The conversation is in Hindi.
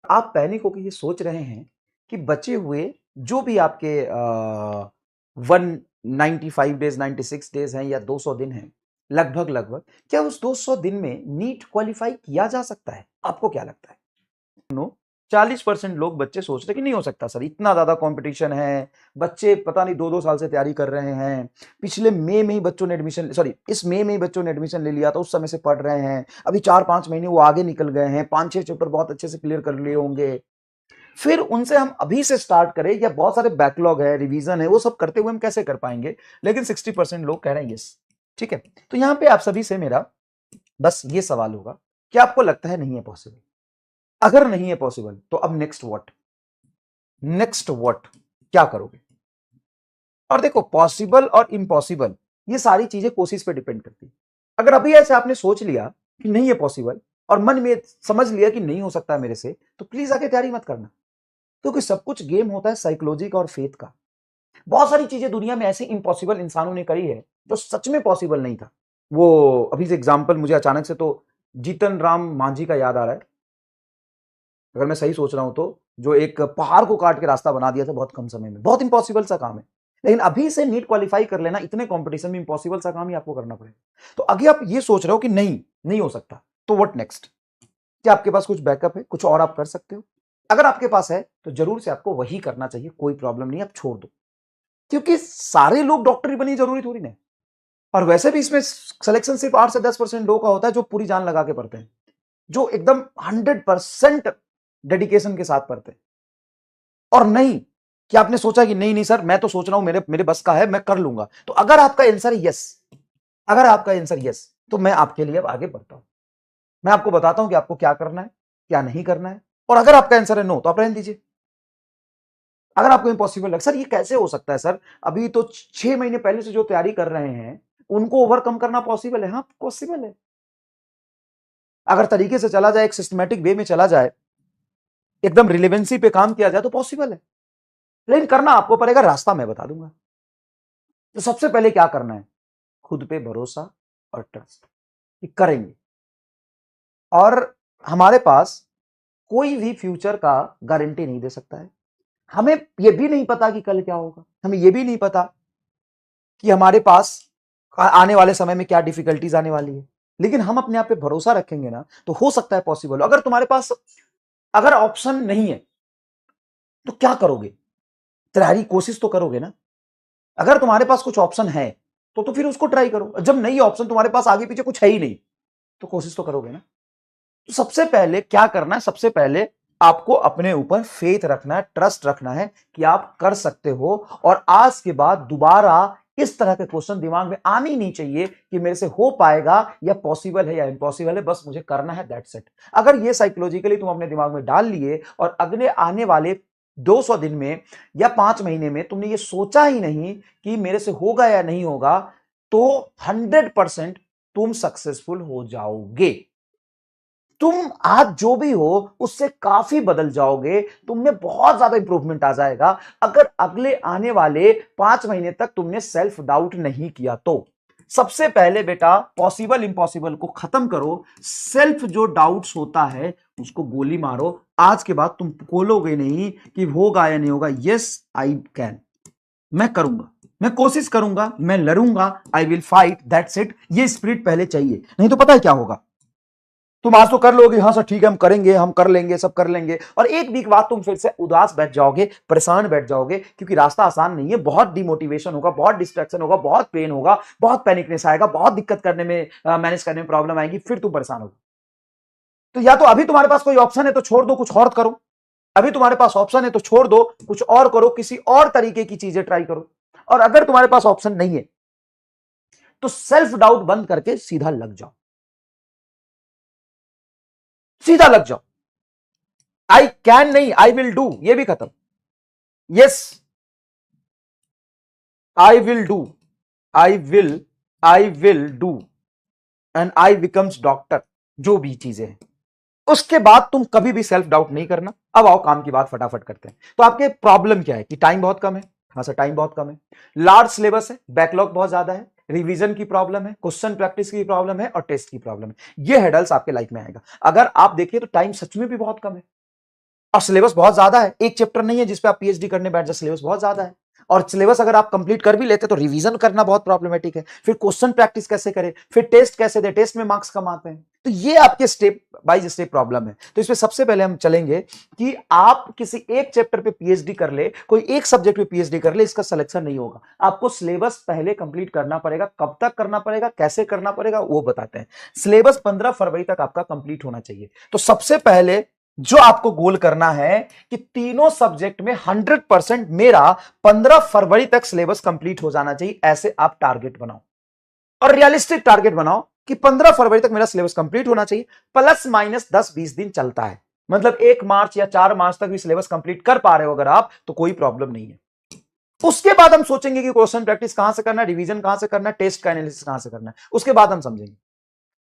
आप पैनिक होकर ये सोच रहे हैं कि बचे हुए जो भी आपके 195 डेज 96 डेज हैं या 200 दिन हैं, लगभग लगभग क्या उस 200 दिन में नीट क्वालिफाई किया जा सकता है? आपको क्या लगता है? नो 40% लोग बच्चे सोच रहे कि नहीं हो सकता सर, इतना ज्यादा कंपटीशन है, बच्चे पता नहीं 2-2 साल से तैयारी कर रहे हैं, पिछले मई में ही बच्चों ने एडमिशन सॉरी इस मई में ही बच्चों ने एडमिशन ले लिया था, उस समय से पढ़ रहे हैं, अभी 4-5 महीने वो आगे निकल गए हैं, 5-6 चैप्टर बहुत अच्छे से क्लियर कर लिए होंगे। फिर उनसे हम अभी से स्टार्ट करें या बहुत सारे बैकलॉग है, रिवीजन है, वो सब करते हुए हम कैसे कर पाएंगे? लेकिन 60% लोग कह रहे हैं यस। ठीक है, तो यहां पे आप सभी से मेरा बस ये सवाल होगा कि आपको लगता है नहीं है पॉसिबल? अगर नहीं है पॉसिबल तो अब नेक्स्ट व्हाट? नेक्स्ट व्हाट क्या करोगे? और देखो, पॉसिबल और इम्पॉसिबल ये सारी चीजें कोशिश पे डिपेंड करती है। अगर अभी ऐसे आपने सोच लिया कि नहीं है पॉसिबल और मन में समझ लिया कि नहीं हो सकता मेरे से, तो प्लीज आके तैयारी मत करना, क्योंकि सब कुछ गेम होता है साइकोलॉजी का और फेथ का। बहुत सारी चीजें दुनिया में ऐसी इम्पॉसिबल इंसानों ने करी है जो सच में पॉसिबल नहीं था। वो अभी से एग्जाम्पल मुझे अचानक से तो जीतन राम मांझी का याद आ रहा है, अगर मैं सही सोच रहा हूं तो, जो एक पहाड़ को काट के रास्ता बना दिया था बहुत कम समय में। बहुत इंपॉसिबल सा काम है, लेकिन अभी से नीट क्वालिफाई कर लेना इतने कंपटीशन में इंपॉसिबल सा काम ही आपको करना पड़ेगा। तो अगर आप ये सोच रहे हो कि नहीं नहीं हो सकता, तो व्हाट नेक्स्ट? क्या आपके पास कुछ बैकअप है, कुछ और आप कर सकते हो? अगर आपके पास है तो जरूर से आपको वही करना चाहिए, कोई प्रॉब्लम नहीं, आप छोड़ दो, क्योंकि सारे लोग डॉक्टर ही बनी जरूरी थोड़ी ना। और वैसे भी इसमें सिलेक्शन सिर्फ 8 से 10% लोगों का होता है जो पूरी जान लगा के पढ़ते हैं, जो एकदम 100% डेडिकेशन के साथ पढ़ते हैं। और नहीं कि आपने सोचा कि नहीं नहीं सर, मैं तो सोच रहा हूं मेरे मेरे बस का है, मैं कर लूंगा। तो अगर आपका आंसर यस, अगर आपका आंसर यस, तो मैं आपके लिए अब आगे बढ़ता हूं, मैं आपको बताता हूं कि आपको क्या करना है, क्या नहीं करना है। और अगर आपका आंसर है नो, तो आप रहने दीजिए। अगर आपको इम्पॉसिबल लगे सर ये कैसे हो सकता है सर, अभी तो 6 महीने पहले से जो तैयारी कर रहे हैं उनको ओवरकम करना पॉसिबल है? हाँ पॉसिबल है, अगर तरीके से चला जाए, एक सिस्टमेटिक वे में चला जाए, एकदम रिलेवेंसी पे काम किया जाए तो पॉसिबल है। लेकिन करना आपको पड़ेगा, रास्ता मैं बता दूंगा। तो सबसे पहले क्या करना है? खुद पे भरोसा और ट्रस्ट कि करेंगे। और हमारे पास कोई भी फ्यूचर का गारंटी नहीं दे सकता है। हमें यह भी नहीं पता कि कल क्या होगा, हमें यह भी नहीं पता कि हमारे पास आने वाले समय में क्या डिफिकल्टीज आने वाली है। लेकिन हम अपने आप पे भरोसा रखेंगे ना, तो हो सकता है पॉसिबल। अगर तुम्हारे पास अगर ऑप्शन नहीं है तो क्या करोगे? तैयारी कोशिश तो करोगे ना। अगर तुम्हारे पास कुछ ऑप्शन है तो फिर उसको ट्राई करो। जब नहीं ऑप्शन तुम्हारे पास, आगे पीछे कुछ है ही नहीं, तो कोशिश तो करोगे ना। तो सबसे पहले क्या करना है? सबसे पहले आपको अपने ऊपर फेथ रखना है, ट्रस्ट रखना है कि आप कर सकते हो। और आज के बाद दोबारा इस तरह के क्वेश्चन दिमाग में आने ही नहीं चाहिए कि मेरे से हो पाएगा या पॉसिबल है या इम्पॉसिबल है, बस मुझे करना है, दैट्स इट। अगर ये साइकोलॉजिकली तुम अपने दिमाग में डाल लिए और अगले आने वाले 200 दिन में या 5 महीने में तुमने ये सोचा ही नहीं कि मेरे से होगा या नहीं होगा, तो 100% तुम सक्सेसफुल हो जाओगे। तुम आज जो भी हो उससे काफी बदल जाओगे, तुम में बहुत ज्यादा इंप्रूवमेंट आ जाएगा। अगर अगले आने वाले 5 महीने तक तुमने सेल्फ डाउट नहीं किया तो सबसे पहले बेटा पॉसिबल इंपॉसिबल को खत्म करो। सेल्फ जो डाउट्स होता है उसको गोली मारो। आज के बाद तुम बोलोगे नहीं कि होगा या नहीं होगा, यस आई कैन, मैं करूंगा, मैं कोशिश करूंगा, मैं लड़ूंगा, I will fight, that's it. ये स्पिरिट पहले चाहिए, नहीं तो पता है क्या होगा? तुम आज तो कर लोगे, हाँ सर ठीक है हम करेंगे, हम कर लेंगे, सब कर लेंगे, और एक वीक बाद तुम फिर से उदास बैठ जाओगे, परेशान बैठ जाओगे, क्योंकि रास्ता आसान नहीं है। बहुत डिमोटिवेशन होगा, बहुत डिस्ट्रैक्शन होगा, बहुत पेन होगा, बहुत पैनिकनेस आएगा, बहुत दिक्कत करने में, मैनेज करने में प्रॉब्लम आएगी, फिर तुम परेशान होगे। तो या तो अभी तुम्हारे पास कोई ऑप्शन है तो छोड़ दो, कुछ और करो। अभी तुम्हारे पास ऑप्शन है तो छोड़ दो, कुछ और करो, किसी और तरीके की चीजें ट्राई करो। और अगर तुम्हारे पास ऑप्शन नहीं है तो सेल्फ डाउट बंद करके सीधा लग जाओ, सीधा लग जाओ। आई कैन नहीं, आई विल डू, ये भी खत्म। Yes I will do, I will, I will do, and I becomes doctor, जो भी चीजें हैं। उसके बाद तुम कभी भी सेल्फ डाउट नहीं करना। अब आओ काम की बात फटाफट करते हैं। तो आपके प्रॉब्लम क्या है कि टाइम बहुत कम है? हाँ सर टाइम बहुत कम है, लार्ज सिलेबस है, बैकलॉग बहुत ज्यादा है, रिवीजन की प्रॉब्लम है, क्वेश्चन प्रैक्टिस की प्रॉब्लम है, और टेस्ट की प्रॉब्लम है। ये हेडल्स आपके लाइफ में आएगा। अगर आप देखिए तो टाइम सच में भी बहुत कम है। और सिलेबस बहुत ज्यादा है, एक चैप्टर नहीं है जिसपे आप पीएचडी करने बैठ जाए, सिलेबस बहुत ज्यादा है। और सिलेबस अगर आप कंप्लीट कर भी लेते तो रिवीजन करना बहुत प्रॉब्लमेटिक है, फिर क्वेश्चन प्रैक्टिस कैसे करें, फिर टेस्ट कैसे दे, टेस्ट में मार्क्स कम आते हैं। तो ये आपके स्टेप बाय स्टेप प्रॉब्लम है। तो इसमें सबसे पहले हम चलेंगे कि आप किसी एक चैप्टर पे पीएचडी कर ले, कोई एक सब्जेक्ट पे पीएचडी कर ले, इसका सिलेक्शन नहीं होगा। आपको सिलेबस पहले कंप्लीट करना पड़ेगा, कब तक करना पड़ेगा, कैसे करना पड़ेगा, वो बताते हैं। सिलेबस 15 फरवरी तक आपका कंप्लीट होना चाहिए। तो सबसे पहले जो आपको गोल करना है कि तीनों सब्जेक्ट में 100% मेरा 15 फरवरी तक सिलेबस कंप्लीट हो जाना चाहिए, ऐसे आप टारगेट बनाओ और रियलिस्टिक टारगेट बनाओ कि 15 फरवरी तक मेरा सिलेबस कंप्लीट होना चाहिए। प्लस माइनस 10-20 दिन चलता है, मतलब 1 मार्च या 4 मार्च तक भी सिलेबस कंप्लीट कर पा रहे हो अगर आप, तो कोई प्रॉब्लम नहीं है। उसके बाद हम सोचेंगे कि क्वेश्चन प्रैक्टिस कहां से करना है, रिवीजन कहां से करना है, टेस्ट का एनालिसिस कहां से करना है, उसके बाद हम समझेंगे।